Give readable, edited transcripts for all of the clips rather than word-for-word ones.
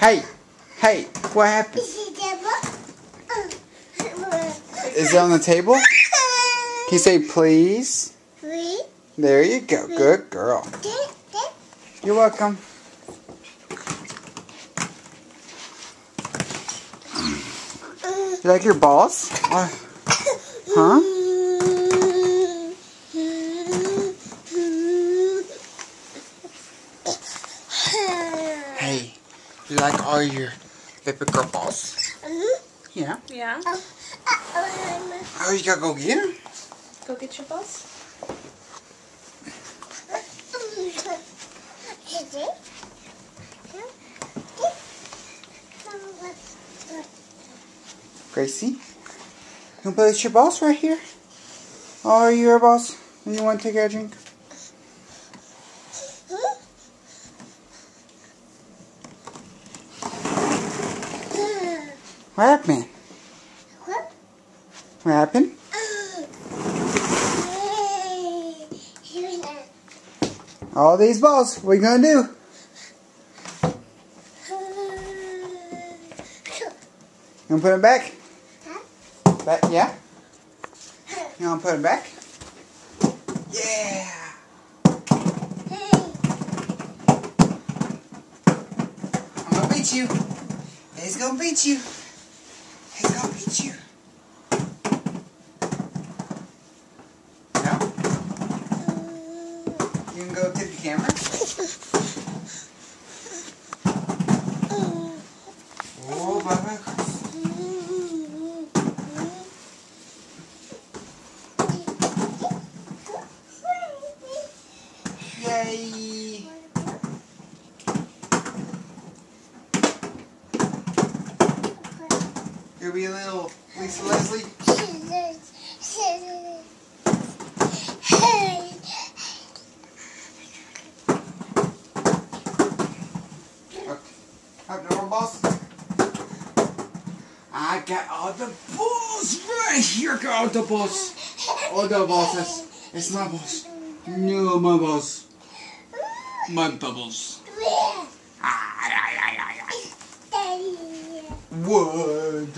Hey, hey, what happened? Is it on the table? Can you say please? Please. There you go. Good girl. You're welcome. You like your balls? Huh? Hey, you like all your baby girl balls? Yeah. Yeah. Oh, you gotta go get them? Go get your balls. Gracie, you wanna place your balls right here? Oh, are you your balls? You want to take a drink? What happened? What happened? All these balls, what are you gonna do? You wanna put them back? Back, yeah? You wanna put them back? Yeah! I'm gonna beat you. He's gonna beat you. He's gonna beat you. No? You can go to the camera. Oh, bye-bye. Yay! You'll be a little Lisa Leslie. Up the balls. I got all the balls right here. Got all the balls. All the balls. It's my balls. No, my balls. My bubbles. What?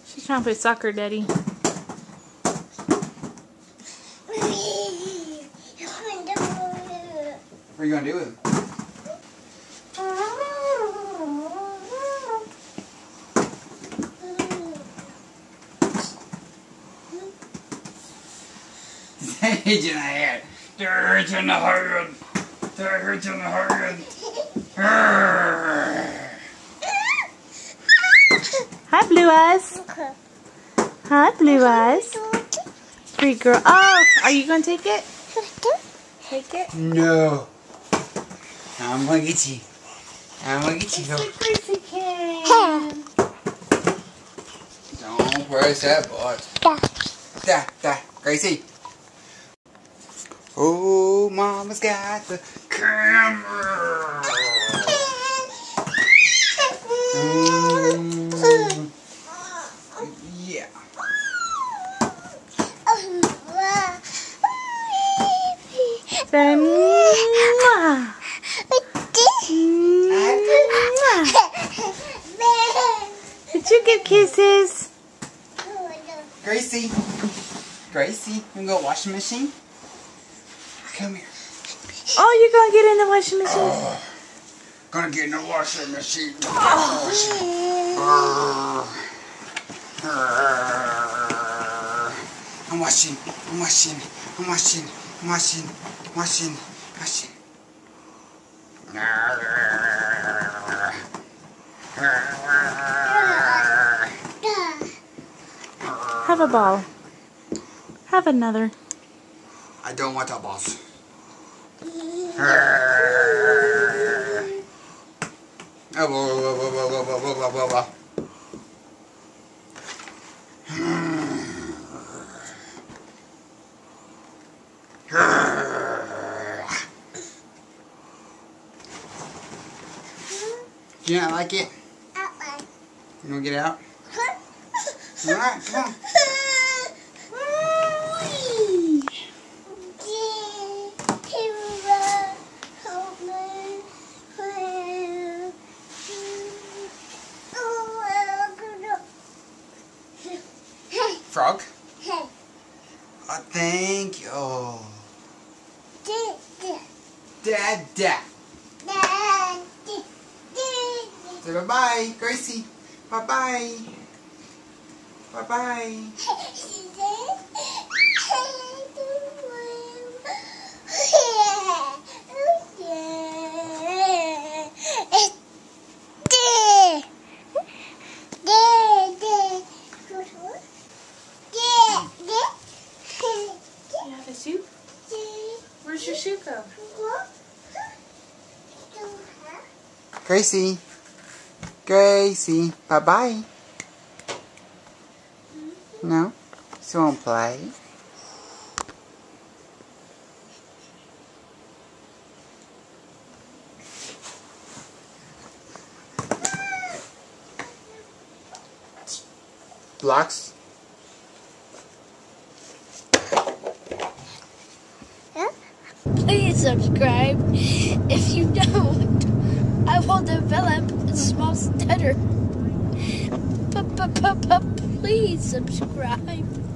She's trying to play soccer, Daddy. What are you gonna do with him? Hit you in the head. They're hit you in the head. They're hit you in the head. Hi, Blue Eyes. Hi, Blue Eyes. Sweet girl. Oh, are you going to take it? Take it? No. I'm gonna get you. I'm gonna get you. It's a Gracie can. Don't press that button. Da. Gracie. Oh, Mama's got the camera. Yeah. Say mwah. Did you get kisses? Gracie. Gracie, you can go wash the machine? Come here. Oh, you're going to get in the washing machine? Gonna get in the washing machine. I'm washing. Have a ball. Have another. I don't want that boss. Do you not like it? You want to get out? Alright, come on. frog? Oh, thank you. Oh. Dad. Say bye-bye, Gracie. Bye-bye. Bye-bye. You have a shoe? Where's your shoe go? Gracie, bye-bye. No? She won't play. Blocks? Please subscribe. If you don't, I will develop a small stutter. Please subscribe.